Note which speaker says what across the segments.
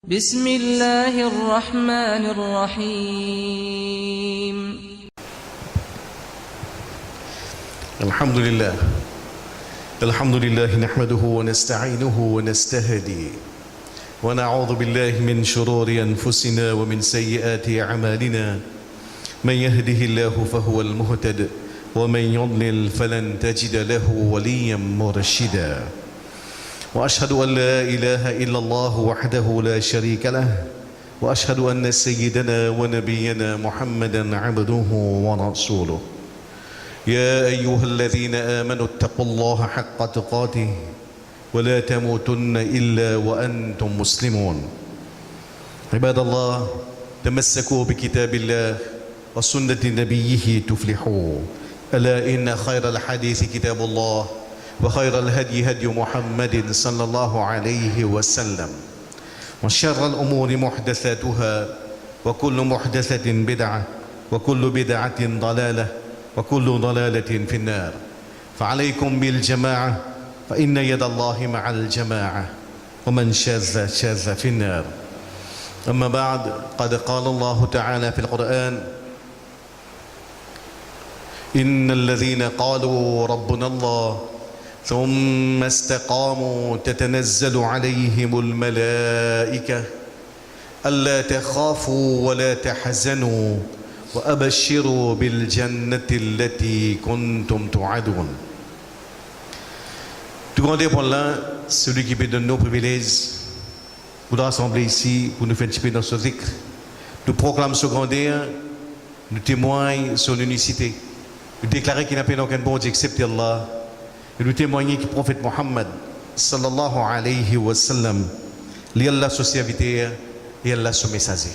Speaker 1: بسم الله الرحمن الرحيم
Speaker 2: الحمد لله نحمده ونستعينه ونستهدي ونعوذ بالله من شرور أنفسنا ومن سيئات أعمالنا من يهده الله فهو المهتد ومن يضلل فلن تجد له وليا مرشدا وأشهد أن لا إله إلا الله وحده لا شريك له وأشهد أن سيدنا ونبينا محمدا عبده ورسوله يا أيها الذين آمنوا اتقوا الله حق تقاته ولا تموتن إلا وأنتم مسلمون عباد الله تمسكوا بكتاب الله وسنة نبيه تفلحوا ألا إن خير الحديث كتاب الله وخير الهدي هدي محمد صلى الله عليه وسلم وشر الأمور محدثاتها وكل محدثة بدعة وكل بدعة ضلالة وكل ضلالة في النار فعليكم بالجماعة فإن يد الله مع الجماعة ومن شاذ شاذ في النار أما بعد قد قال الله تعالى في القرآن إن الذين قالوا ربنا الله ثم استقاموا تتنزل عليهم الملائكة ألا تخافوا ولا تحزنوا وأبشروا بالجنة التي كنتم توعدون. Tout grand pour là, celui qui peut donner nos privilèges pour nous rassembler ici, pour nous faire un petit peu dans ce zikr. Nous proclamons ce grandeur, nous témoignons sur l'unicité, nous déclarons qu'il n'y a pas aucun bon Dieu excepté Allah. Et nous témoignons que le prophète Mohammed sallallahu alayhi wa sallam li Allah son serviteur et Allah son messager.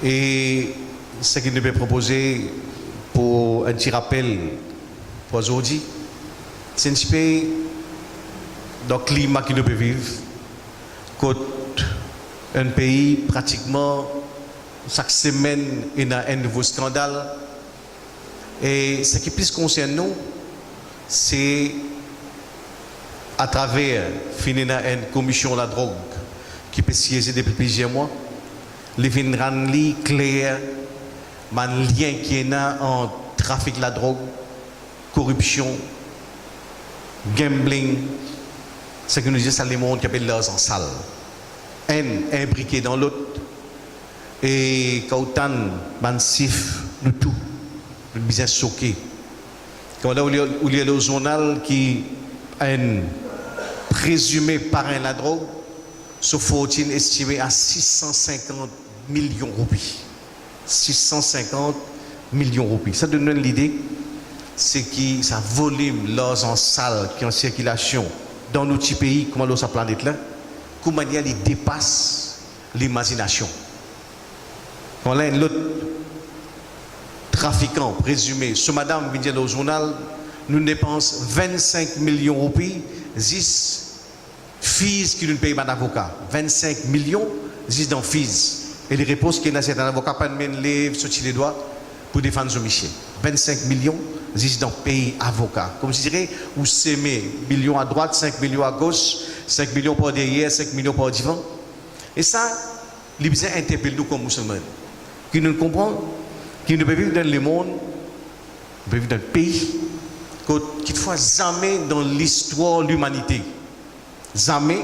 Speaker 2: Et ce qu'il nous peut proposer pour un petit rappel pour aujourd'hui, c'est un petit peu dans le climat qu'il nous peut vivre, quand un pays pratiquement chaque semaine il y a un nouveau scandale. Et ce qui plus concerne nous, c'est à travers une commission de la drogue qui peut siéger depuis plusieurs mois, les vignes rendent clair, le lien qui est entre trafic de la drogue, corruption, gambling, ce que nous disons, c'est le monde qui appelle l'os en salle. Un imbriqué dans l'autre, et quand on sif de tout, le business choqué. Quand là où il y a le journal qui a un présumé parrain de la drogue, ce fortune estimé à 650 millions de roupies. 650 millions de roupies. Ça donne l'idée, c'est que ça volume l'os en salle qui est en circulation dans nos petits pays, comme dans sa planète là, comment il dépasse l'imagination. Quand là, l'autre trafiquant présumé, ce madame vient dire au journal, nous dépensons 25 millions de roupies, 10 fees qui nous payent pas d'avocat. 25 millions, 10 dans fees. Et les réponses qu'il y a, c'est un avocat, pas de main lève, sortir les doigts pour défendre Jean-Michel. 25 millions, 10 dans pays avocat. Comme je dirais, vous s'aimez, millions à droite, 5 millions à gauche, 5 millions par derrière, 5 millions par devant. Et ça, les besoins interpellent nous comme musulmans. Qui nous comprennent, qui ne peut vivre dans le monde, peut vivre dans le pays, qu'il faut jamais dans l'histoire de l'humanité. Jamais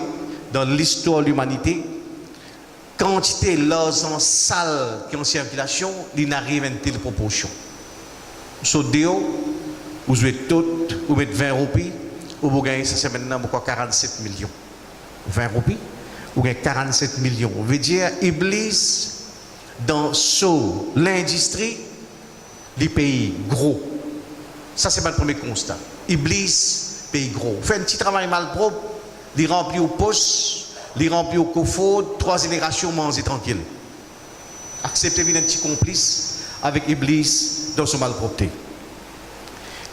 Speaker 2: dans l'histoire de l'humanité, quantité l'argent sale qui est en circulation, il n'arrive à une telle proportion. Sur Déo, vous êtes tout, vous mettez 20 roupies, vous gagnez, ça c'est maintenant 47 millions. 20 roupies, vous gagnez 47 millions. Vous veut dire, Iblis, dans l'industrie, les pays gros. Ça, c'est pas le premier constat. Iblis, pays gros. Fait un petit travail mal propre, les remplit aux poches, les remplit au coffre, 3 générations mangent tranquille. Acceptez un petit complice avec Iblis dans son malpropreté.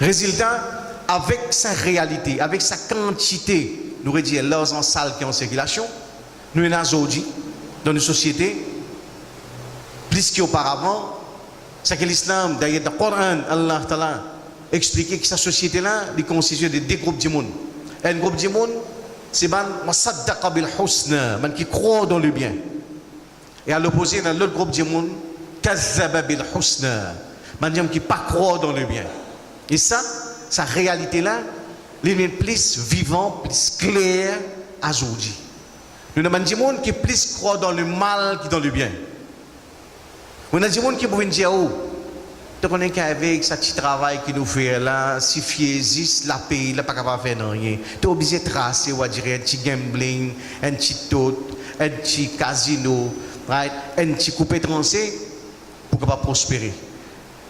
Speaker 2: Résultat, avec sa réalité, avec sa quantité, nous aurait dit l'argent sale qui est en circulation, nous sommes aujourd'hui dans une société plus qu'auparavant, c'est que l'islam, d'ailleurs, dans le Coran, Allah expliquait que cette société-là est constituée de deux groupes du monde. Un groupe du monde, c'est man saddaqa bil husna, man qui croit dans le bien. Et à l'opposé, dans l'autre groupe du monde, kazzaba bil husna, man qui pas croit dans le bien. Et ça, sa réalité là, les plus vivant, plus clair aujourd'hui. Nous avons des gens qui plus croient dans le mal que dans le bien. Nous avons des gens qui peuvent dire, oh, tu connais qu'avec ce petit travail que nous faisons là, si fiésis, la paix, il n'est pas capable de faire rien. Tu es obligé de tracer, on va dire, un petit gambling, un petit tot, un petit casino, right? Un petit coupé trancé pour capable prospérer.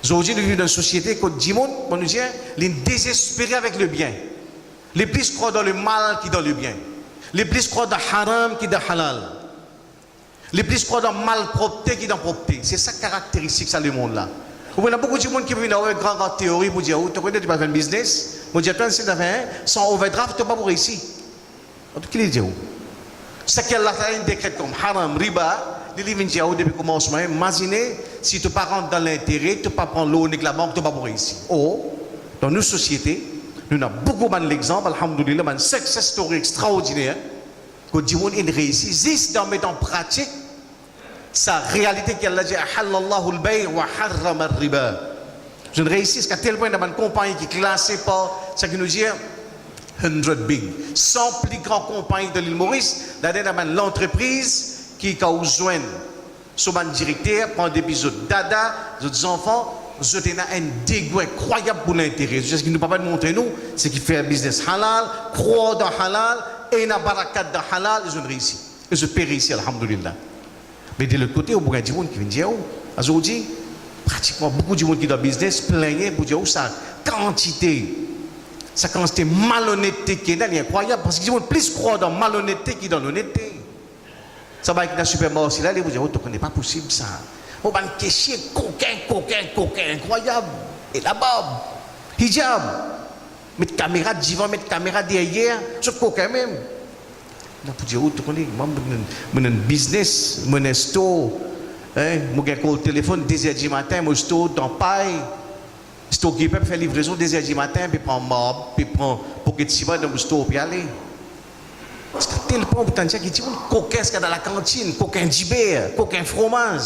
Speaker 2: Aujourd'hui, nous vivons dans une société où dit monde, on nous dit, les désespérés avec le bien. Les plus croient dans le mal qui dans le bien. Les plus croient dans le haram qui dans le halal. Les plus croient dans la malpropreté qui dans la propreté. C'est ça caractéristique, ça, le monde-là. Il y a beaucoup de gens qui viennent dans une grande théorie pour dire, tu connais, tu vas faire un business. Moi, je dis, tu vas faire sans overdraft, tu ne vas pas pour ici. En tout cas, il dit, c'est qu'elle a fait un décret comme haram, riba, il dit, depuis le commencement, imaginez, si tu ne pas rentrer dans l'intérêt, tu ne pas prendre l'eau avec la banque, tu ne vas pas pour ici. Oh, dans nos sociétés, nous avons beaucoup d'exemples, alhamdoulilah, une success story extraordinaire, que Dieu a réussi, juste en mettant en pratique sa réalité qu'elle a dit, halallahu al-bay' wa harram al-riba. Je ne réussis qu'à tel point dans une compagnie qui est classée par ce qui nous dit 100 big. 100 plus grandes compagnies de l'île Maurice, dans l'entreprise qui a besoin, sur un directeur, prend des épisodes dada, des enfants. Je tenais un dégoût incroyable pour l'intérêt. Ce qui ne peut pas montrer nous, c'est qu'il fait un business halal, croit dans halal, et n'a barakat dans halal, et je ne réussis. Et je péris ici, alhamdoulilah. Mais de l'autre côté, il y a des gens qui viennent dire, aujourd'hui, pratiquement beaucoup de gens qui dans le business plaignent pour dire, sa quantité de malhonnêteté qui est là, il est incroyable, parce qu'ils ont plus croire dans la malhonnêteté que dans l'honnêteté. Ça va être dans le supermarché, là, ils vont dire, oh, ce n'est pas possible ça. On va cacher coquin, incroyable. Et la barbe, hijab, mettre caméra devant, mettre caméra derrière, ce coquin même. On peut dire, oh, tu connais, moi, mon business, mon store, mon gars, au téléphone, 2h du matin, mon store, dans paille, store qui peut faire livraison 2h du matin, puis prendre marbre, puis prendre pocket ciment dans mon store, puis aller. Parce qu'à tel point, vous t'en dire qu'il dit, coquin, ce qu'il y a dans la cantine, coquin d'hiver, coquin fromage.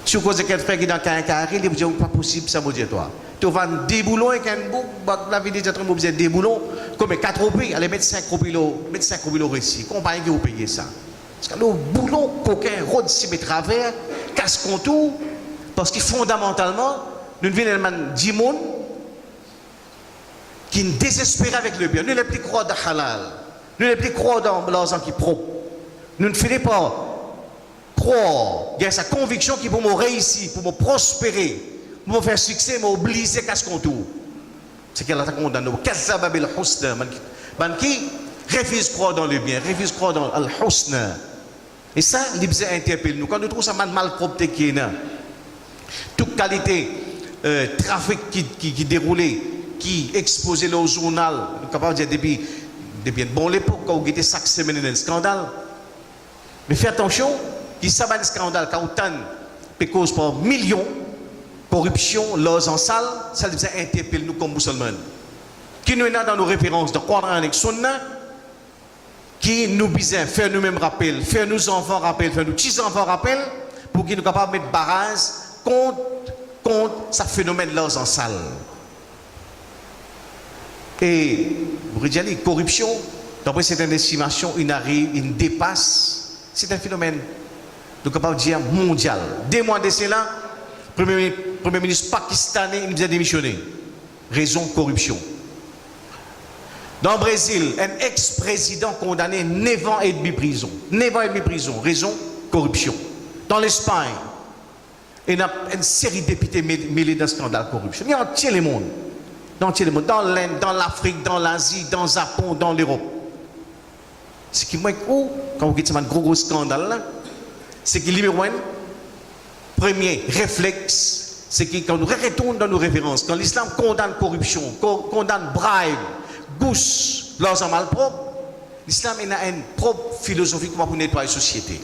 Speaker 2: Si vous causez quelqu'un qui est dans un carré, il vous dit, pas possible, ça me dit toi. Tu vas des boulons avec un bout, la vie des êtres humains, des boulons, comme 4 roupies, allez mettre 5 roupies au récit. Compagnie qui vous payez ça. Parce que le boulon, coquin, rôde si mes travers, casse contour, parce que fondamentalement, nous venons de 10 personnes qui ne désespèrent avec le bien. Nous ne plus croire dans halal. Nous ne plus croire dans l'argent qui est propre. Nous ne finissons pas croire, il y a sa conviction qui pour me réussir, pour me prospérer, pour me faire succès, m'obliger qu'à ce contour. C'est qu'elle a condamné. Kazzaba bil husna, man qui refuse croire dans le bien, refuse croire dans le husna. Et ça, l'Ibza interpelle nous. Quand nous trouvons ça malpropreté qui est là, toute qualité trafic qui déroulait, qui exposait le journal, nous sommes capables de dire depuis une bonne époque, quand vous avez chaque semaine un scandale. Mais faites attention, qui savent un scandale, quand on cause par millions, corruption, l'os en salle, ça les interpelle nous comme musulmans. Qui nous est dans nos références, dans le Coran avec Sunna, qui nous besoin faire nous-mêmes rappel, faire nos enfants rappel, faire nos petits-enfants rappel, pour qu'ils nous capables de mettre barrage contre ce phénomène l'os en salle. Et, vous voulez dire, corruption, d'après cette estimation, il dépasse. C'est un phénomène, nous sommes capables de dire, mondial. 2 mois de cela, le Premier ministre pakistanais il nous a démissionné. Raison corruption. Dans le Brésil, un ex-président condamné 9 ans et demi prison. 9 ans et demi prison. Raison corruption. Dans l'Espagne, il y a une série de députés mêlés dans le scandale corruption. Il y a entier le monde. Dans l'Inde, dans l'Afrique, dans l'Asie, dans le Japon, dans l'Europe. Ce qui est quand vous dites un gros scandale, c'est que numéro 1, premier réflexe, c'est que quand nous retournons dans nos références, quand l'islam condamne corruption, condamne bribe, gousse, l'argent malpropre, l'islam a une propre philosophie pour nettoyer la société.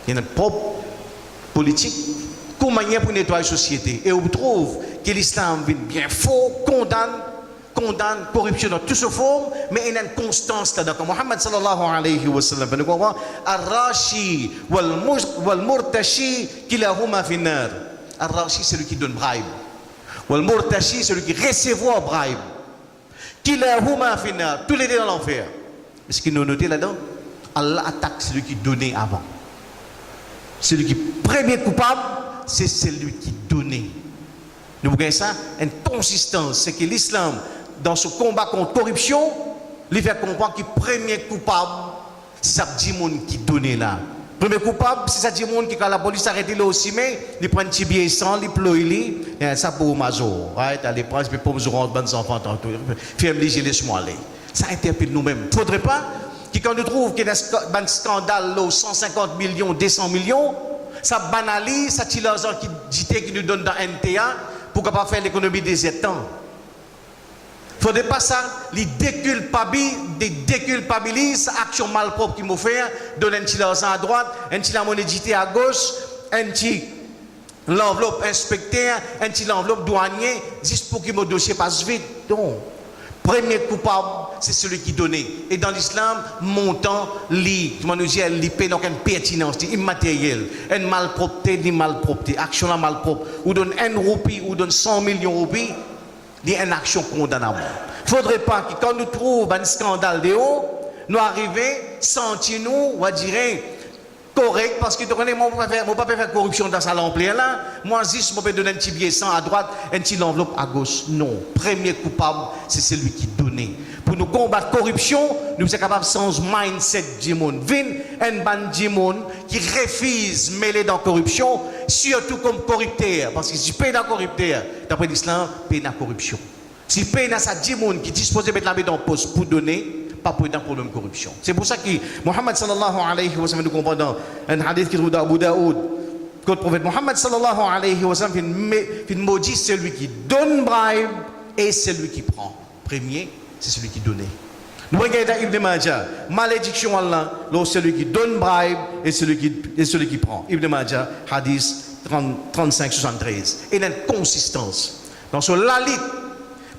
Speaker 2: Il y a une propre politique, comment manière pour nettoyer la société. Et on trouve que l'islam vient bien fort, condamne condamne la corruption dans toutes ses formes, mais il y a une constance là-dedans. Comme Muhammad sallallahu alayhi wa sallam, nous comprenons, Ar-Rashi wal Murtashi kilahuma finnar. Ar-Rashi, c'est celui qui donne bribe. Wal Murtashi, c'est celui qui recevoir bribe. Kilahuma finnar. Tous les deux dans l'enfer. Mais ce qu'il nous noté là-dedans, Allah attaque celui qui donnait avant. Celui qui est premier coupable, c'est celui qui donnait. Nous voyons ça, une consistance, c'est que l'islam, dans ce combat contre la corruption, il fait comprendre que le premier coupable, c'est ça dit monde qui donnait là. Le premier coupable, c'est ça dit monde qui, quand la police arrête là aussi, mais il prend un petit billet sans, il pleure, il ça pour Mazo. Right? Allez, prendre, puis pour nous rendre bonnes enfants, tantôt. Ferme-les, laisse-moi aller. Ça interpelle nous-mêmes. Il ne faudrait pas que quand nous trouvons qu'il y a un scandale, 150 millions, 200 millions, ça banalise, ça tire l'argent qui nous donne dans NTA pour ne pas faire l'économie des États. Il ne faudrait pas ça, les déculpabilise, action malpropre qu'ils m'ont fait, donner un petit argent à droite, un petit la monédité à gauche, un petit l'enveloppe inspecteur, un petit l'enveloppe douanier, juste pour que mon dossier passe vite. Donc, premier coupable, c'est celui qui donnait. Et dans l'islam, montant, comment nous dire, l'IP, donc une pertinence, immatérielle, une malpropreté, ni malpropreté, action la malpropre, ou donne 1 roupie, ou donne 100 millions de roupies, il y a une action condamnable. Il ne faudrait pas que quand nous trouvons un scandale de haut, nous arrivions, sentir nous, on va dire, correct, parce que moi, je ne peux pas faire corruption dans sa lampe là. Moi, juste, je peux donner un petit billet 100 à droite, un petit enveloppe à gauche. Non. Premier coupable, c'est celui qui donnait. Pour nous combattre la corruption, nous sommes capables de changer le mindset du monde. Vin, un ban du monde qui refuse de mêler dans la corruption, surtout comme corrupteur. Parce que si tu payes dans la corrupteur, d'après l'islam, paye dans la corruption. Si tu payes dans ça, du monde qui est disposé de mettre la main dans le poste pour donner, pas pour un problème de corruption. C'est pour ça que Muhammad sallallahu alayhi wa sallam, nous comprenons un hadith qui trouve dans Abu Daoud, que le prophète Muhammad sallallahu alayhi wa sallam fait maudit celui qui donne bribe et celui qui prend. Premier, c'est celui qui donne. Nous regardons dans Ibn Majah, malédiction Allah, celui qui donne bribe et celui qui prend. Ibn Majah, hadith 35-73. Et il y a une consistance. Dans ce lalit,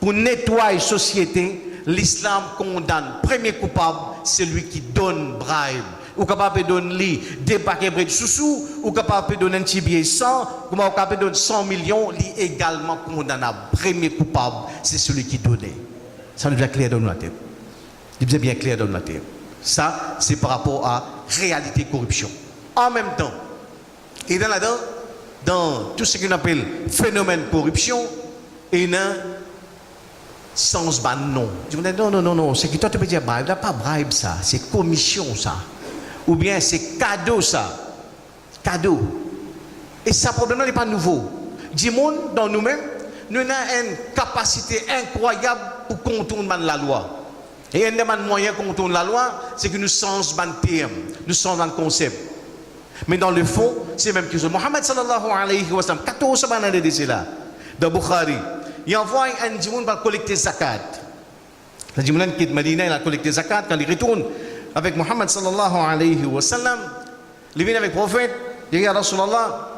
Speaker 2: pour nettoyer la société, l'islam condamne. Premier coupable, c'est celui qui donne bribe. Ou capable de donner des paquets de sous-sous, ou capable de donner un petit billet 100, ou capable de donner 100 millions, il est également condamnable. Premier coupable, c'est celui qui donne. Ça nous devient clair dans la tête. Il devient bien clair dans la tête. Ça, c'est par rapport à réalité corruption. En même temps, et dans tout ce qu'on appelle phénomène corruption, il y a sans ban non. Je me dis non, c'est que toi tu peux dire bribe, pas bribe ça, c'est commission ça. Ou bien c'est cadeau ça. Cadeau. Et ça problème n'est pas nouveau. Du monde dans nous-mêmes, nous avons une capacité incroyable pour contourner la loi. Et un des moyens de contourner la loi, c'est que nous changeons de terme, nous changeons de concept. Mais dans le fond, c'est même que Mohammed sallallahu alayhi wa sallam, 14 semaines de là, dans Bukhari, il envoie un djimoun pour collecter zakat. Le djimoun qui est de Medina, il a collecté zakat. Quand il retourne avec Muhammad sallallahu alayhi wa sallam, il vient avec le prophète, il dit à Rasulallah,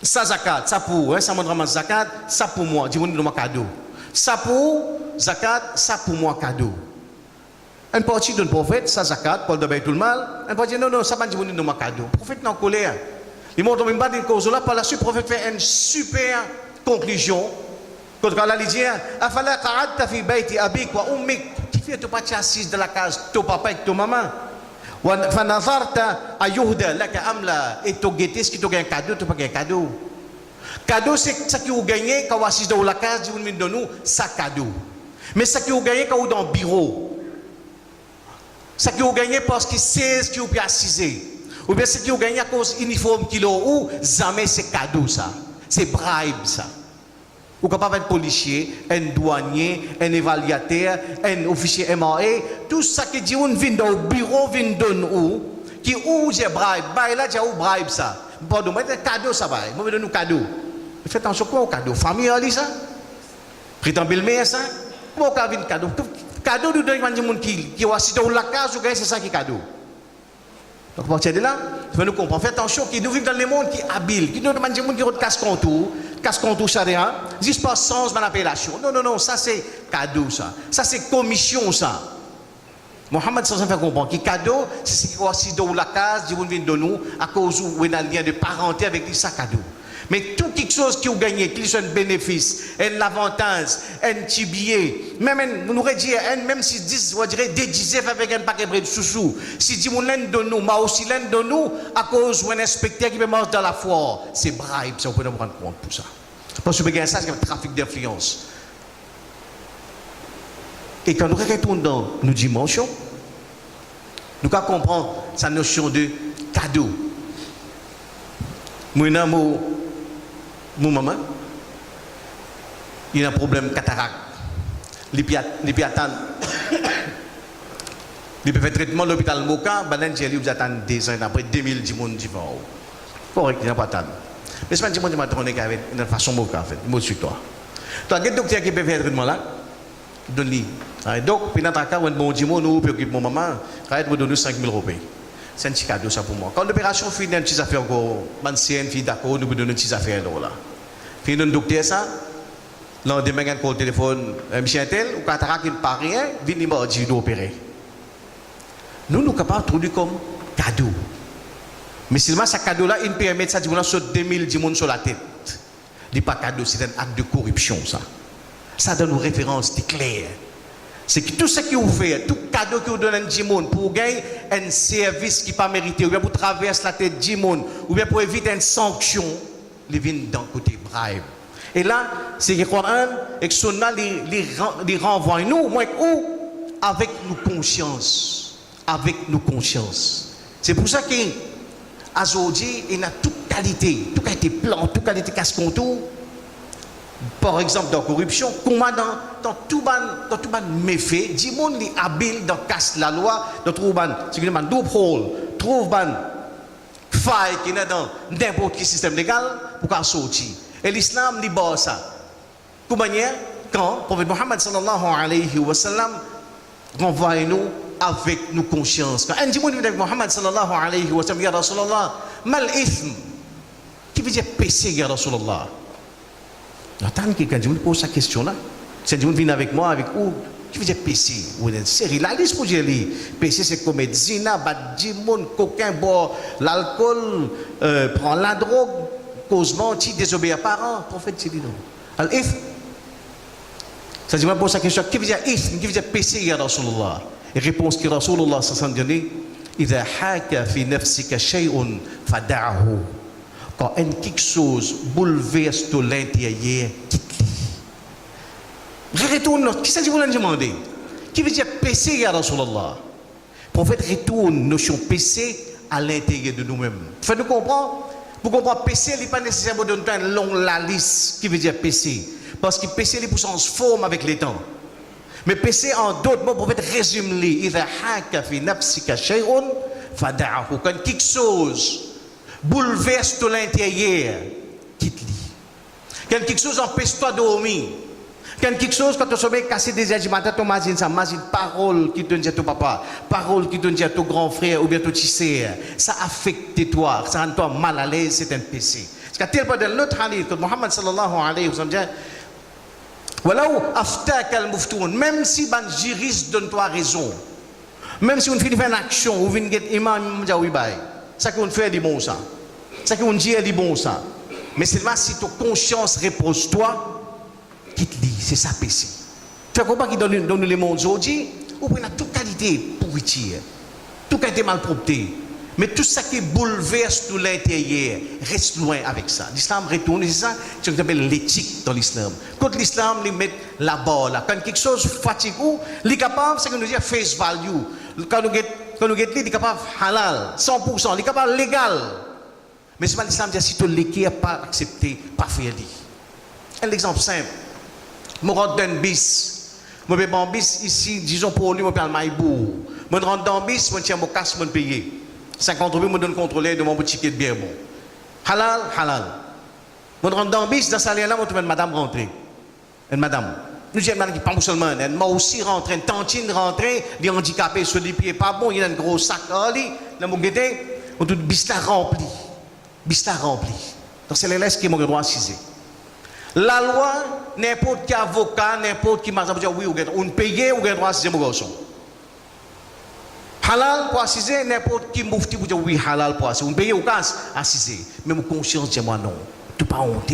Speaker 2: ça zakat, ça pour, ça montre zakat, ça pour moi, djimoun donne moi cadeau. Ça pour zakat, ça pour moi cadeau. Un parti donne prophète, ça zakat, Paul de Baytul Mal, un parti non, ça va djimoun donne moi cadeau. Le prophète est en colère. Il montre même pas d'une cause là, par la suite, le prophète fait une super conclusion. Quand Allah dit, afala qa'adta fi bayti abik wa ummik, tu fais pas assis dans la case ton papa et ton maman. Wa fa nazarta ayuhda laka amla, et tu guettes ce qui te gagne cadeau, tu pas gagne cadeau. Cadeau c'est ça qui vous gagnez quand vous assis dans la case, vous me donnez ça cadeau. Mais ça qui vous gagnez quand vous dans le bureau. Ça qui vous gagnez parce que c'est ce qui vous peut assiser. Ou bien ce qui vous gagnez à cause uniforme qu'il a ou jamais c'est cadeau ça. C'est bribe ça. Ou capable un policier, un douanier, un évaluateur, un officier MRA, tout ça qui dit on vient dans le bureau, vient donner où, qui où j'ai bribe, bah là j'ai où bribe ça. Pardon, moi c'est cadeau ça va, moi je donne un cadeau. Faites attention quoi au cadeau, famille ali ça, prétend belle-mère ça, moi quand vient cadeau, cadeau nous donne des gens qui ont assisté dans la case ou c'est ça qui est cadeau. Donc à partir de là, il faut nous comprendre, faites attention, qui nous vivons dans le monde qui est habile, qui nous demande des gens qui ont casse contour, qu'est-ce qu'on touche à rien, juste pas sans mon appellation. Non, non, non, ça c'est cadeau, ça. Ça c'est commission, ça. Mohamed sans faire comprendre que cadeau, c'est ce qui est assis dans la case, Dieu vient de nous, à cause où il y a un lien de parenté avec lui, ça cadeau. Mais tout quelque chose qui a gagné, qui soit un bénéfice, un avantage, un petit billet, même nous dire, même si 10, on dirait déguisé avec un paquet de sous-sous, si dit mon l'un de nous, moi aussi l'un de nous, à cause d'un inspecteur qui me mange dans la foire, c'est bribe, ça on peut nous prendre compte pour ça. Parce que ça, c'est un trafic d'influence. Et quand nous retournons dans nos dimensions, nous comprenons sa notion de cadeau. Mon maman, il a un problème cataracte. Il peut faire traitement à l'hôpital Moka, il attend 2 ans, après 2000 personnes qui vont. Correct, il n'y a pas de temps. Mais ce n'est pas de façon Moka, en fait. Moi, je suis toi. Tu as un docteur qui peut faire traitement là, donne-lui. Donc, puis dans ta cas, bon dimanche, nous préoccupons mon maman, il va donner 5 000 euros. C'est un petit cadeau ça pour moi. Quand l'opération finit, une petite affaire encore, ancienne fille d'accord, nous donnons une petite affaire là. Puis nous docteur ça, là demain on call téléphone, monsieur tel, ou cataracte il pas rien, vient me dire d'opérer. Nous capables de trouver comme cadeau. Mais seulement ce cadeau là, il permet ça de sur 2000 personnes sur la tête. Il pas cadeau, c'est un acte de corruption ça. Ça donne une référence claire. C'est que tout ce que vous faites, tout cadeau que vous donnez à Jimon pour gagner un service qui n'est pas mérité, ou bien pour traverser la tête de Jimon, ou bien pour éviter une sanction, ils viennent d'un côté bribe. Et là, c'est que le Coran et que Sunna les renvoient nous, moi, où avec nos consciences. Avec nos consciences. C'est pour ça qu'aujourd'hui, il a toute qualité, toute qualité plan, toute qualité casse-contour. Par exemple, dans la corruption, comment dans tout ban méfait, du monde est habile dans casse la loi, dans tout ban, c'est que man loophole, trouve ban faille qui est dans n'importe quel système légal pour qu'elle sortir. Et l'islam n'est pas ça. Comment manière, quand le prophète Mohammed sallallahu alayhi wa sallam renvoie nous avec nos consciences. Quand un dit avec Mohammed sallallahu alayhi wa sallam, ya Rasulallah, mal ithm, qui veut dire péché, ya Rasulallah. Attends, quelqu'un me pose cette question-là. C'est Dieu vient avec moi, avec où? Qui veut dire péché? Ou une série. La liste pour dire péché, c'est commettre zina, battre du monde, coquin, boire l'alcool, prendre la drogue, cause mentir, désobéir à parents. Le prophète dit non. Alors, if, ça dit, me pose cette question. Qui veut dire if? Qui veut dire péché, ya Rasulullah? Et réponse que Rasulullah s'en dit, إذا حاك في نفسك شيء فدعه. Quand quelque chose bouleverse tout l'intérieur, quitte-le. Retourne, qui s'agit de vous demander? Qui veut dire péché, ya Rasulallah? Le prophète retourne notion péché à l'intérieur de nous-mêmes. Faites-nous comprendre? Pour comprendre péché, il n'est pas nécessaire de donner une longue la liste qui veut dire péché. Parce que péché, il se forme avec les temps. Mais péché, en d'autres mots, le prophète résume-le. إذا حاك في نفسك شيء فدعه. Quand quelque chose bouleverse tout l'intérieur, quitte-le. Quand quelque chose empêche-toi de dormir. Quand quelque chose, quand tu sommeil cassé des heures du matin, tu imagines ça, imagine parole qui te dit à ton papa, parole qui te dit à ton grand frère ou bien ton petit sœur, ça affecte toi, ça rend toi mal à l'aise, c'est un péché. Parce qu'à tel point dans l'autre hadith, que Mohammed sallallahu alayhi wa sallam dit, Walau aftaka al-muftoun, même si ban juriste donne toi raison, même si on fait une action, ou vient get imam jawi bay, ça qu'on fait du bon ça, ça qu'on dit du bon ça, mais seulement si ton conscience repose toi, quitte-le, c'est ça péché. Tu comprends qu'il donne le monde aujourd'hui, ou bien toute qualité pourriture, toute qualité malpropreté. Mais tout ça qui bouleverse tout l'intérieur, reste loin avec ça. L'islam retourne, c'est ça ce qu'on appelle l'éthique dans l'islam. Quand l'islam, il met la barre là. Quand quelque chose fatigue, il est capable, c'est qu'on nous dit face value. Quand nous guettons, il est capable halal, 100%, il est capable légal. Mais c'est pas l'islam dit si tu l'équipe n'a pas accepté, pas faire. Un exemple simple. Je rentre dans un bis. Je vais dans un bis ici, disons pour lui, je vais à Maïbou. Je rentre dans un bis, je tiens mon casque, je paye. 50 euros, je donne contrôler de mon petit ticket de bière. Bon. Halal, halal. Je rentre dans le bis, dans ce salaire-là, je trouve une madame rentrée. Une madame. Nous disons, madame qui pas seulement, elle m'a aussi rentré, une tantine rentrée, les handicapés sur les pieds, pas bon, il y a un gros sac, là, mon guetté, on tout bis là rempli. Bis là rempli. Donc c'est les laisses qui m'ont droit à 6. La loi, n'importe qui avocat, n'importe qui m'a dit oui, on paye ou gagne droit à 6e garçon. Halal pour assiser, n'importe qui moufti pour dire oui, halal pour assiser. On paye au cas assiser. Mais mon conscience dit moi non. Tout pas honte,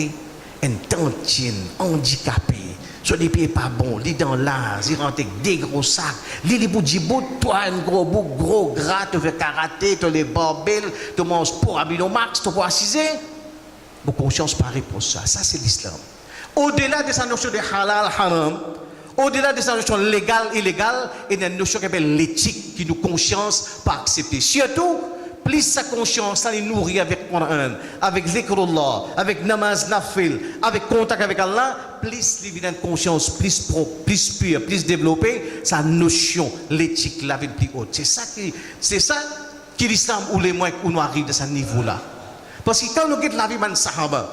Speaker 2: un tantine, handicapé. Sur les pieds pas bon, les dans l'âge, il rentre avec des gros sacs. Les bouts de bout, toi, un gros bout, gros gras, tu fais karaté, tu les barbelles, tu manges pour abîmer max, tu vas assiser. Mon conscience paraît pour ça. Ça, c'est l'islam. Au-delà de sa notion de halal, haram, au-delà de sa notion légale, illégale, il y a une notion qui s'appelle l'éthique, qui nous conscience pas accepter. Surtout, plus sa conscience, ça les nourrit avec Coran, avec zikrullah, avec namaz nafil, avec contact avec Allah, plus l'évidente conscience, plus propre, plus pure, plus développée, sa notion, l'éthique, la vie plus haute. C'est ça qui l'islam ou les moins où nous arrivons de ce niveau-là. Parce que quand nous quittons la vie de Sahaba,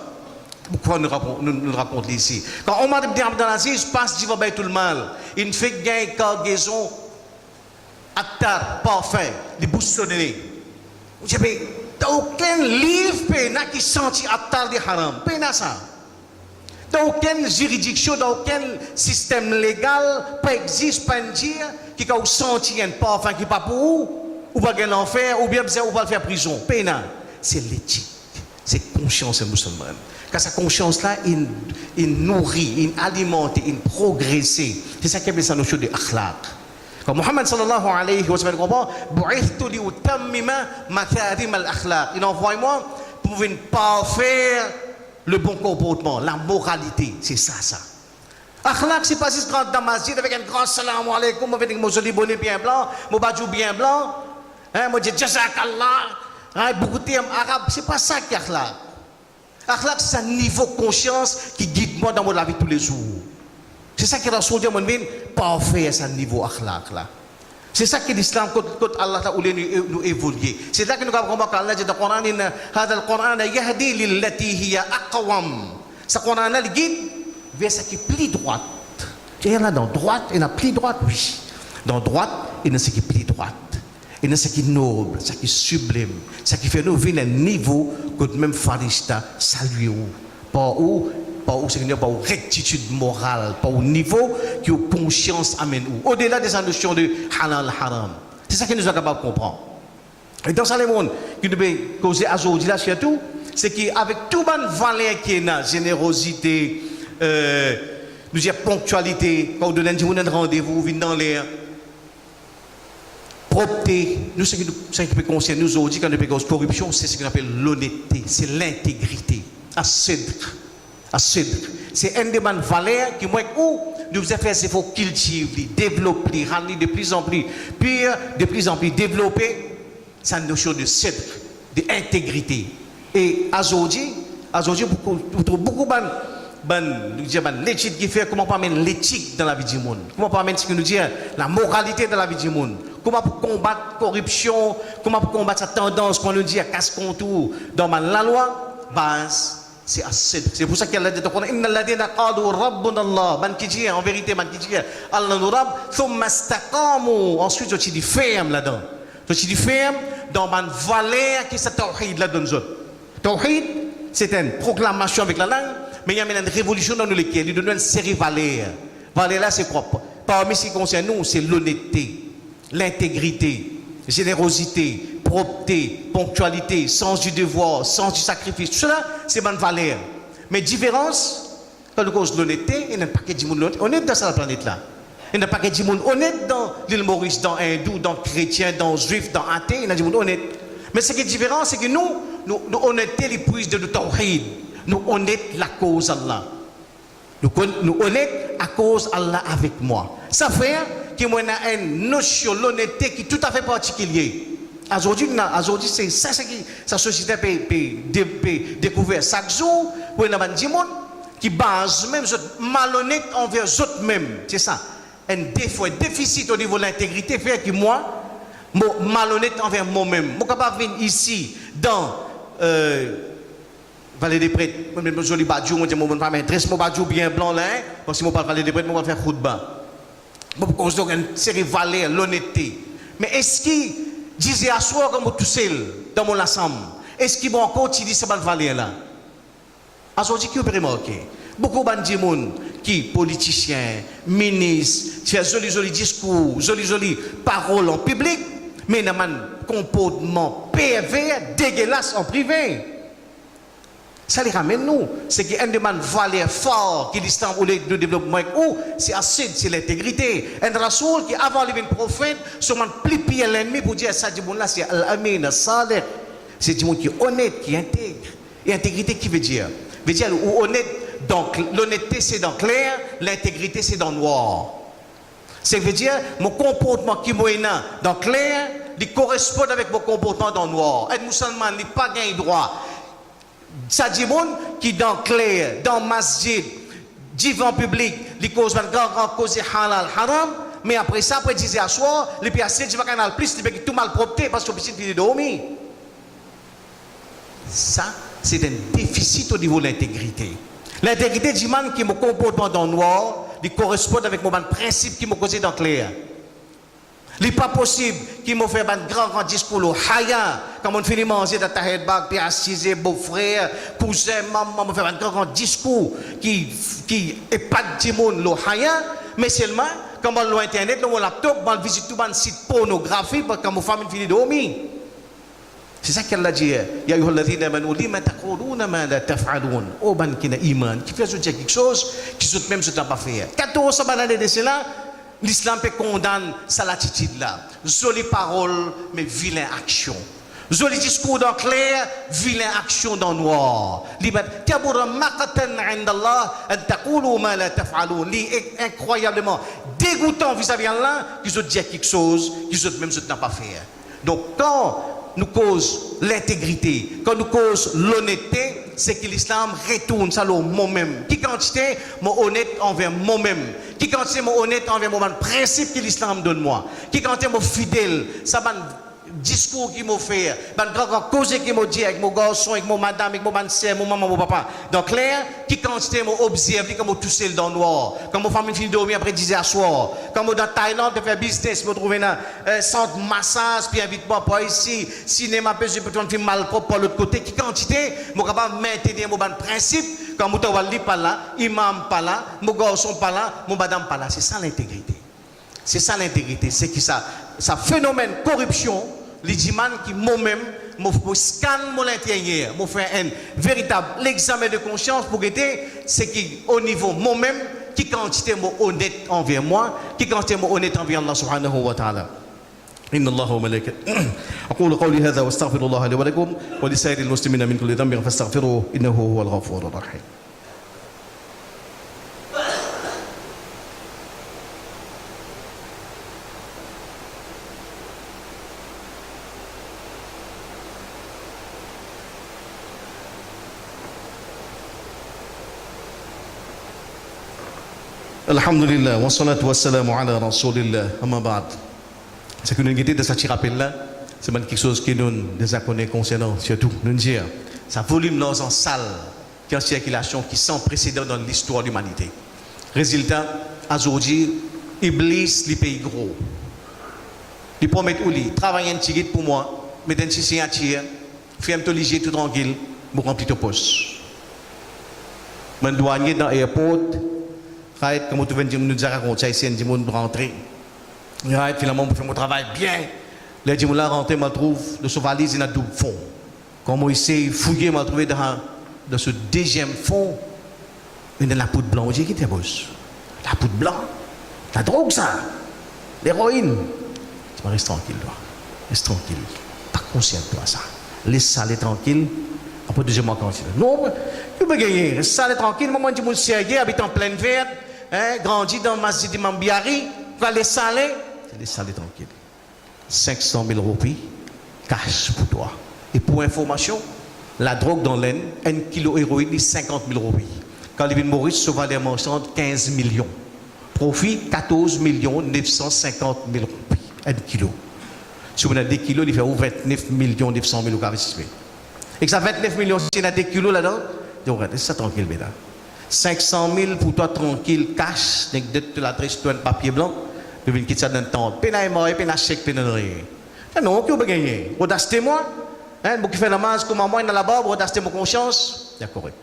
Speaker 2: pourquoi nous racontons ici? Quand Omar ibn Abdel Aziz passe du Baytul Mal, il fait gagner cargaison, attar, parfait, les boussonnés. Il n'y a aucun livre qui sentit attar de haram. Il n'y a ça. Il n'y a aucune juridiction, aucun système légal, pas existe, pas dire, qui a senti un parfum qui n'est pas pour vous, ou pas un enfer, ou bien ou pas le faire prison. C'est l'éthique. C'est conscience musulmane. Car sa conscience-là, il nourrit, il alimente, il progresse. C'est ça qui est sa notion de akhlaq. Quand Muhammad sallallahu alayhi wa sallam comprend, bu'ithtu li utammima makarim al-akhlaq. Il envoie moi pour venir parfaire le bon comportement, la moralité. C'est ça, ça. Akhlaq, c'est pas juste grand dans la masjid avec un grand salam alaykoum, avec un joli bonnet bien blanc, mon badjou bien blanc, moi je dis jazakallah, beaucoup de termes arabes, c'est pas ça qui est akhlaq. Akhlaq, c'est un niveau de conscience qui guide moi dans la vie tous les jours. C'est ça qui est Rasoul dit, mon parfait à ce niveau akhlaq là. C'est ça que l'islam, quand Allah voulait nous évoluer. C'est là que nous avons compris qu'Allah dit dans le Coran, هذا القرآن يهدي للتي هي أقوم. Ce Coran là, il guide vers ce qui est plus droite. Il y en a dans droite, il y en a plus droite, oui. Dans droite, il y en a ce qui est plus droite. Il y en a ce qui est noble, ce qui est sublime, ce qui fait nous venir à un niveau que même Farista salue où. Pas où c'est pas une rectitude morale, pas au niveau qui est conscience amène où. Au-delà de sa notion de halal haram. C'est ça que nous sommes capables de comprendre. Et dans ça, le monde qui nous peut causer à aujourd'hui là surtout, c'est qu'avec tout bonne valeur qui est là, générosité, nous disons ponctualité, quand on donne un rendez-vous, on vient dans l'air. Propreté, nous ce qui peut concerner nous aujourd'hui quand nous parlons de corruption, c'est ce qu'on appelle l'honnêteté, c'est l'intégrité. C'est une des valeurs qui moi où nous faisons faire, c'est faut cultiver, développer, rendre de plus en plus pire, de plus en plus développer cette notion de cèdre, d'intégrité. Et aujourd'hui, vous trouvez beaucoup l'éthique qui fait comment pas mettre l'éthique dans la vie du monde, comment pas mettre ce que nous dit la moralité dans la vie du monde, comment pour combattre la corruption, comment pour combattre cette tendance qu'on nous dit à casse-contour dans la loi, base. C'est pour ça qu'Allah dit inna alladhina qalu rabbuna Allah, man qui dit en vérité man qui dit Allah nous rabb thumma istaqamu, ensuite je dis ferme là-dedans, je dis ferme dans ma valeur qui c'est tawhid là-dedans. Tawhid c'est une proclamation avec la langue, mais il y a une révolution dans laquelle il donne une série de valeurs. Valeurs là c'est quoi? Parmi ce qui concerne nous, c'est l'honnêteté, l'intégrité, générosité, propreté, ponctualité, sens du devoir, sens du sacrifice, tout cela, c'est bonne valeur. Mais différence, quand nous cause l'honnêteté, il n'y a pas que du monde honnête dans cette planète-là. Il n'y a pas que du monde honnête dans l'île Maurice, dans hindou, dans chrétien, dans juif, dans athée, il y a du monde honnête. Mais ce qui est différent, c'est que nous honnêteté les prises de tawhid. Nous honnête la cause Allah. Nous honnête à cause Allah avec moi. Ça fait que moi j'ai une notion de l'honnêteté qui est tout à fait particulière. Aujourd'hui, c'est ça qui sa société peut découvrir chaque jour. Où il y a des gens qui base même malhonnête envers eux mêmes. C'est ça. Un défaut, un déficit au niveau de l'intégrité fait que moi, malhonnête envers moi-même. Je ne suis pas capable de venir ici dans Vallée des Prêtres. Je suis joli badjou, je ne pas m'intéresser mon badjou bien blanc là, parce que je ne pas Vallée des Prêtres, je vais faire khutba. Je vais construire une série de valeurs, l'honnêteté. Mais est-ce qu'il disait à soi comme tout seul dans mon ensemble? Est-ce qu'il va encore utiliser cette valeur là? Aujourd'hui, qui peut remarquer? Beaucoup de gens qui politiciens, ministres, qui font jolis discours, jolies paroles en public, mais ils ont un comportement pervers, dégueulasse en privé. Ça les ramène nous. C'est qu'il y a une demande valeur forte qui l'islam ou le développement ou c'est assez, c'est l'intégrité. Un rasoul qui avant de devenir prophète, seulement plus pire l'ennemi pour dire ça, là c'est al-amin, al-salih. C'est du monde qui est honnête, qui intègre. Et intégrité qui veut dire? Veut dire ou honnête, donc l'honnêteté c'est dans clair, l'intégrité c'est dans noir. C'est veut dire mon comportement qui est dans clair, il correspond avec mon comportement dans noir. Être musulman n'est pas gain droit. Ça dit monde qui dans clair, dans masjid, divan public, les causes van grand cause halal haram, mais après ça après disait à soir, les pièces du canal plus les tout mal propre parce que petit de dormir. Ça c'est un déficit au niveau de l'intégrité. L'intégrité du man qui me comportement dans noir, il correspond avec mon principe qui me causé dans clair. Il n'est pas possible qu'il me fait un grand discours au haya, comme on finit manger dans ta headbag, puis assisé, beau-frère, cousin, maman, me fait un grand discours qui est pas de monde au haya, mais seulement, comme on l'a internet, on laptop, on visite tout le site pornographique, comme mon famille finit de dormir. C'est ça qu'elle a dit. Ya ayyuhalladhina amanu lima taquluna ma la taf'alun. Oh ban qui n'a iman, qui fait quelque chose qui sont même ce temps pas faire. 14 banane de cela, l'islam peut condamner ça l'attitude là. Jolie parole mais vilain action. Joli discours dans clair, vilain action dans noir. Libat kabura maqatan 'inda Allah an taqulu ma la taf'alun. Li incroyablement dégoûtant vis-à-vis d'Allah qu'ils ont dit quelque chose qu'ils ont même ce temps pas faire. Donc quand nous cause l'intégrité, quand nous cause l'honnêteté, c'est que l'islam retourne ça moi-même. Qui quantité, moi honnête envers moi-même. Qui quantité, moi honnête envers moi-même. Principe que l'islam donne moi. Qui quantité, moi fidèle. Ça va discours qui m'a fait, grand cause qui m'a dit avec mon garçon, avec mon madame, avec mon soeur, mon maman, mon papa. Donc clair, qui quantité m'a observé comme tout seul dans le noir, comme mon famille finit de dormir après 10 heures soir, comme dans Thaïlande de faire business, me trouver dans centre massage, puis invite-moi pas ici, cinéma, puis je peux faire mal propre par l'autre côté, qui quantité, moi capable de maintenir mon principe, comme mon tawali pas là, imam pas là, mon garçon pas là, mon madame pas là. C'est ça l'intégrité. C'est ça l'intégrité, c'est que ça phénomène corruption. Les dimans qui moi-même me scanne mon intérieur, me fait un véritable examen de conscience pour aider, c'est qu'au niveau moi-même, qui quantité moi honnête envers moi, qui quantité moi honnête envers Allah subhanahu wa ta'ala. إن الله وملائكته أقول قولي هذا واستغفر الله لي ولكم ولسائر المسلمين من كل ذنب فاستغفروه إنه هو الغفور الرحيم. Alhamdulillah, wa salatu wa salamu ala rasulillah, amma ba'd. Ce que nous avons de ce rappel là, c'est quelque chose qui nous désaccordé concernant, surtout, nous dire, ça volume dans une salle, qui est en circulation, qui sans précédent dans l'histoire de l'humanité. Résultat, aujourd'hui, Iblis, les pays gros. Ils promettent où ils travaillent un petit pour moi, mettent un petit signature, fais un petit léger tout tranquille, pour remplir ton poste. Je douanier dans l'aéroport, comme tu viens de nous raconter, ici, on dit que rentrer. Finalement, je fais mon travail bien. Les gens là rentrent, je trouve, de ce valise, il a double fond. Comme il s'est fouillé, je trouve dans ce deuxième fond, il y a la poudre blanche. J'ai quitté, boss. La poudre blanche, la drogue, ça. L'héroïne. Tu restes tranquille, toi. Reste tranquille. Pas conscient de toi, ça. Laisse ça aller tranquille. Après, deuxième mois, continue. Non, tu peux gagner. Reste ça aller tranquille. Moi, je suis sérieux, habite en pleine verte. Grandi dans le masjid d'Imam Biari, pour aller saler, laisse saler tranquille. 500 000 roupies, cash pour toi. Et pour information, la drogue dans l'aine, 1 kilo héroïne, 50 000 roupies. Quand Livin Maurice se valait marchande, 15 millions. Profit, 14 950 000 roupies. 1 kilo. Si on a 2 kilos, il fait 29 900 000 roupies. Et que ça 29 millions, si on a 2 kilos là-dedans, donc reste ça tranquille, mesdames. 500 000 pour toi tranquille, cash, de l'adresse, toi un papier blanc, tu viens quitter ça dans le temps. Pénal mort, pénal chèque, pénal rien. Non, qui va gagner? Audacité moi, hein, qui fait la masse comme moi dans la barbe, audacité mon conscience, c'est correct.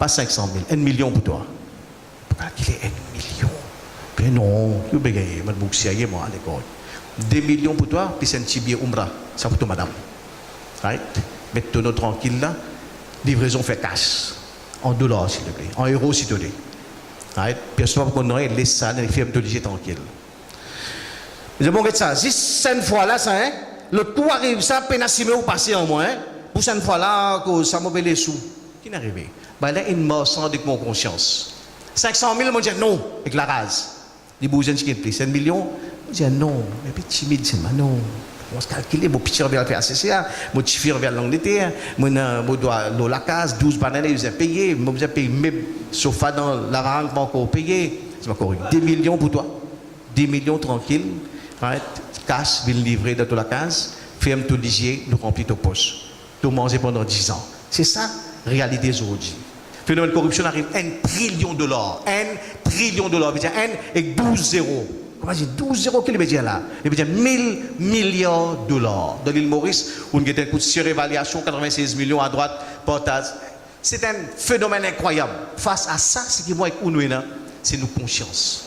Speaker 2: Pas 500 000, 1 million pour toi. Qu'il est 1 million. Ben non, tu peux gagner, je vais moi à l'école. 2 millions pour toi, puis c'est un petit billet Umrah. Ça pour toi, madame. Right? Mettez-nous tranquille là. Livraison fait cash. En dollars, s'il te plaît. En euros, s'il te plaît. Right? Puis je ne sais pas qu'on aurait laissé ça dans les firmes de tranquille. Mais bon, ça. Si cette fois-là, ça, hein, le tout arrive, ça, pénacimé ou passé en moins, hein, pour cette fois-là, ça m'a les sous. Qui n'est arrivé? Ben là, une mort sans avec mon conscience. 500 000, moi, je dis non, avec la rase. Les bousins qui ont 5 millions, je dis non, mais puis timide, c'est non. On se calcule, mon petit revient faire CCA, mon petit fils revient l'Angleterre, mon doit la case, 12 bananes, ils ont payé, moi, j'ai payé même sofa dans la rangue, pas encore payé. C'est encore 2 millions pour toi. 2 millions tranquille, right? Cash, vil livré dans toute la case, ferme tout lisier, nous remplis ton poche. Tout manger pendant 10 ans. C'est ça, réalité aujourd'hui. Phénomène de corruption arrive $1 trillion. $1 trillion. C'est-à-dire 1 et 12 zéros. Comment dire 12 zéros, qu'est-ce que veut dire là? Il veut dire 1000 milliards de dollars. Dans l'île Maurice, où on a un coût de surévaluation, 96 millions à droite, portage. C'est un phénomène incroyable. Face à ça, ce qui est moi avec nous, c'est nos consciences.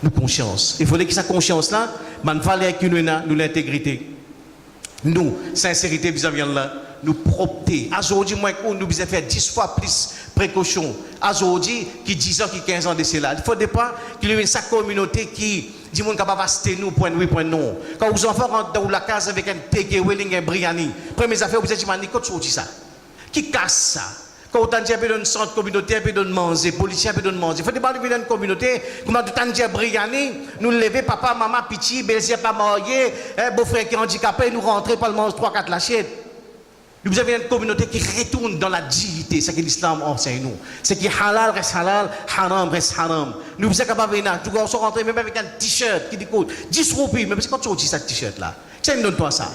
Speaker 2: Nos consciences. Il fallait que cette conscience-là, man valait avec nous l'intégrité. Nous, sincérité vis-à-vis de là. Nous propreté. Aujourd'hui, moi, nous devons faire 10 fois plus précaution. Aujourd'hui, qui 10 ans, qui 15 ans de cela. Il ne faudrait pas qu'il y ait sa communauté qui dit qu'on capable de nous, point oui, point non. Quand vos enfants rentrent dans la case avec un takeaway, un briani, première affaire, vous dites, qu'est-ce que ça? Qui casse ça? Quand on a dit un centre communautaire, on peut manger, les policiers peuvent manger. Il faut pas vivre dans une communauté, comme on a dit briani, nous lever, papa, maman, petit, belle-sœur pas marié, beau-frère qui est handicapé, nous rentrer, pas le manger 3-4 lachettes. Vous avez une communauté qui retourne dans la dignité, c'est ce que l'islam enseigne nous. C'est que halal reste halal, haram reste haram. Nous sommes capables de venir, nous sommes rentrés même avec un t-shirt qui dit 10 roupies, mais c'est quand tu dis ça t-shirt là. Ça ne donne pas ça.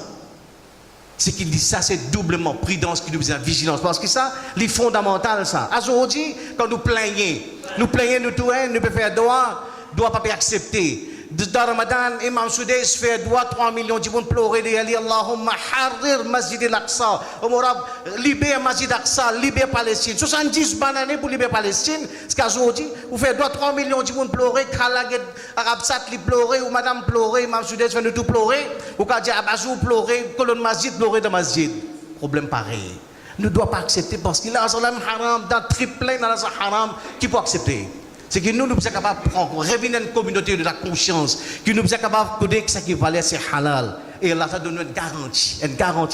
Speaker 2: C'est qu'il dit ça, c'est doublement prudence qui nous dit vigilance. Parce que ça, c'est fondamental ça. Aujourd'hui, quand nous plaignons, nous tout, nous pouvons faire doit pas accepter. Dans Ramadan, Imam Soudais fait 3 millions de monde pleurer de Ali Allahumma harir Masjid al-Aqsa. Omorab libère Masjid al-Aqsa, libère Palestine. 70 bananes pour libérer Palestine. Ce qu'aujourd'hui, vous faites 3 millions de monde pleurer, Kalaget Arab Sat li pleurer ou madame pleurer, Imam Soudais fait nous tout pleurer, ou Kadi Abazou pleurer, colonne Masjid pleurer dans Masjid. Problème pareil. Ne doit pas accepter parce qu'il a un haram dans triple dans un haram qui peut accepter. C'est que nous sommes capables de prendre, revenir une communauté de la conscience, que nous sommes capables de dire que ce qui valait c'est halal. Et Allah ça donne une garantie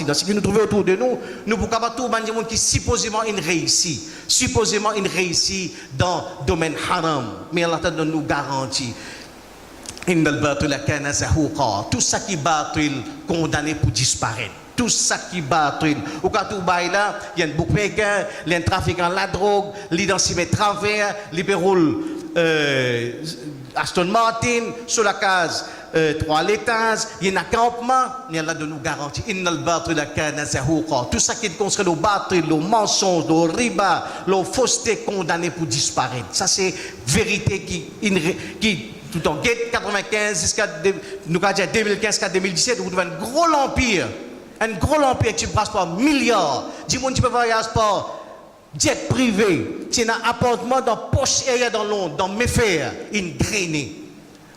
Speaker 2: dans ce que nous trouvons autour de nous. Nous sommes capables de trouver des gens qui supposément une réussite dans le domaine haram. Mais Allah donne nous garantie. Tout ça qui batil condamné pour disparaître. Tout ça qui batil. Au cas où là, il y a un bookmaker, il y a un trafiquant de la drogue, l'identité travers, libéral Aston Martin, sur la case 3 l'étage, il y a un campement, il y a là de nous garantir. Tout ça qui est construit, le batil, le mensonge, le riba, le fausseté condamné pour disparaître. Ça c'est vérité qui tout le temps, 95 jusqu'à 2015 jusqu'à 2017, vous avez un gros empire qui passe par milliards. Du monde qui peut voyager par jet privé, qui a un appartement dans poche aérien dans Londres, dans Mayfair, une grainée.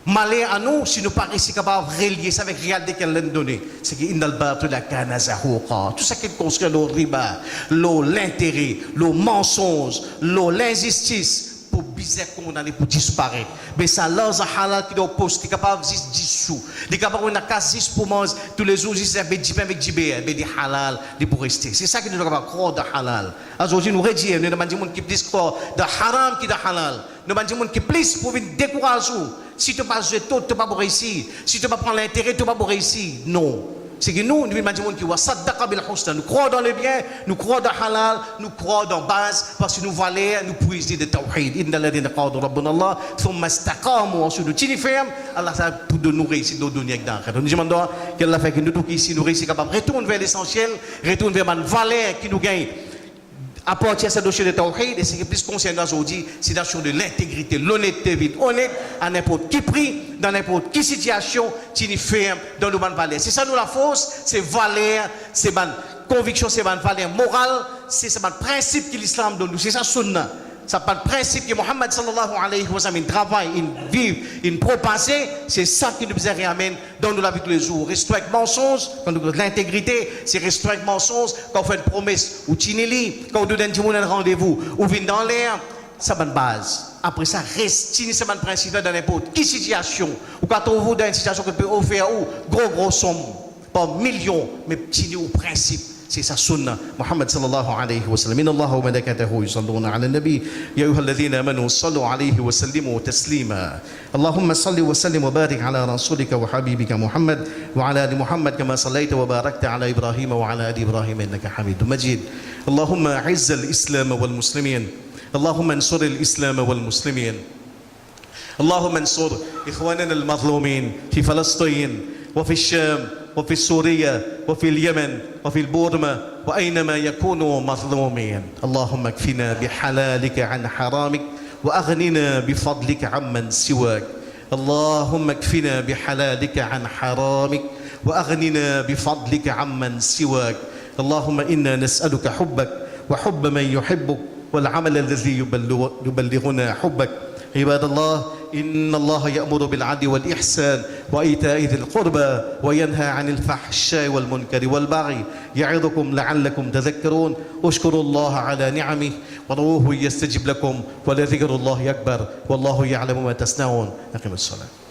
Speaker 2: Malheur à nous, si nous ne sommes pas réussi capables de relier ça avec réalité qu'elle l'a donné. C'est qu'il y a tout ça qui est construit, le riba, l'intérêt, le mensonge, l'injustice. Pour bizarre condamné pour disparaître. Mais ça, là, c'est halal qui doit poster, capable de 10 sous. Les capables de 10 pour manger tous les jours, c'est avec JBR, mais des halal, des pour rester. C'est ça qui nous doit croire de halal. Aujourd'hui, nous redisons, nous demandons des gens qui plus croire de haram qui de halal. Nous demandons des gens qui plus pour venir décourager. Si tu ne pas jouer tout, tu ne vas pas réussir. Si tu ne pas prendre l'intérêt, tu ne vas pas réussir. Non. C'est que nous demandons des gens qui voient saddaqa bil husna. Nous croyons dans le bien, nous croyons dans halal, nous croyons dans base, parce que nous valons, nous puisons de tawhid. Inna alladhina qalu rabbuna Allah, thumma istaqamu, ensuite nous tenons ferme, Allah ça pour nous réussir dans le dunya dans l'akhirah. Nous demandons qu'Allah fait que nous tous ici nous réussissons capables retourner vers l'essentiel, retourner vers la valeur qui nous gagne. À partir de cette notion de tawhid, et ce qui est plus concernant aujourd'hui, c'est la notion de l'intégrité, l'honnêteté vite, honnête à n'importe qui prix, dans n'importe quelle situation, tu es ferme dans nos bonnes valeurs. C'est ça nous la force, c'est valeur, c'est bonne conviction, c'est bonne valeur morale, c'est ce principe que l'islam donne nous, c'est ça sunna. Ça pas le principe que Mohammed sallallahu alayhi wa sallam, il travaille, il vit, il propage, c'est ça qui nous amène dans nos la vie tous les jours. Restons avec mensonge, quand nous l'intégrité, c'est restons avec mensonge, quand on fait une promesse, ou tinili, quand on donne un rendez-vous, ou vient dans l'air, ça va de base. Après ça, restez c'est le principe dans n'importe quelle situation, ou quand on vous dans une situation que peut offrir, ou gros somme, pas millions, mais petit au principe. C'est sa sunna. Muhammad sallallahu alayhi wa sallam. Inna Allah wa malaikatahu yusalluna ala nabi. Ya ayyuhalladhina amanu sallu alayhi wa sallimu taslima. Allahumma salli wa sallim wa barik ala rasulika wa habibika Muhammad wa ala ali Muhammad kama sallaita wa barakta ala Ibrahim wa ala ali Ibrahim innaka Hamidum Majid. Allahumma a'izz al-islam wal muslimin. اللهم انصر الإسلام والمسلمين اللهم انصر إخواننا المظلومين في فلسطين وفي الشام وفي سوريا وفي اليمن وفي البورما وأينما يكونوا مظلومين اللهم اكفنا بحلالك عن حرامك وأغننا بفضلك عمن سواك اللهم اكفنا بحلالك عن حرامك وأغننا بفضلك عمن سواك اللهم إنا نسألك حبك وحب من يحبك والعمل الذي يبلغنا حبك عباد الله إن الله يأمر بالعدل والإحسان وإيتاء ذي القربى وينهى عن الفحشاء والمنكر والبغي يعظكم لعلكم تذكرون اشكروا الله على نعمه وضروه يستجب لكم ولذكر الله أكبر والله يعلم ما تصنعون أقم الصلاة